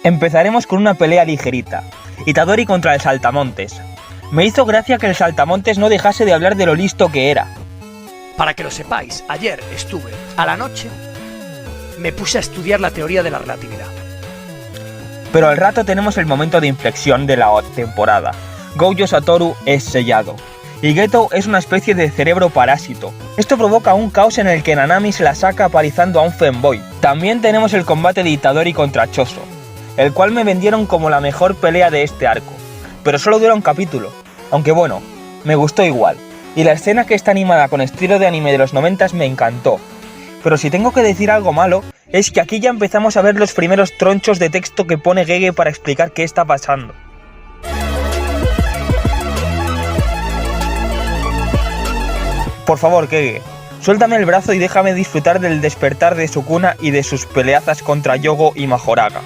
Empezaremos con una pelea ligerita, Itadori contra el Saltamontes. Me hizo gracia que el Saltamontes no dejase de hablar de lo listo que era. Para que lo sepáis, ayer estuve a la noche, me puse a estudiar la teoría de la relatividad. Pero al rato tenemos el momento de inflexión de la temporada. Gojo Satoru es sellado, y Geto es una especie de cerebro parásito. Esto provoca un caos en el que Nanami se la saca palizando a un femboy. También tenemos el combate de Itadori contra Choso, el cual me vendieron como la mejor pelea de este arco, pero solo dura un capítulo, aunque bueno, me gustó igual, y la escena que está animada con estilo de anime de los 90s me encantó. Pero si tengo que decir algo malo, es que aquí ya empezamos a ver los primeros tronchos de texto que pone Gege para explicar qué está pasando. Por favor, Gege, suéltame el brazo y déjame disfrutar del despertar de Sukuna y de sus peleazas contra Yogo y Majoraga.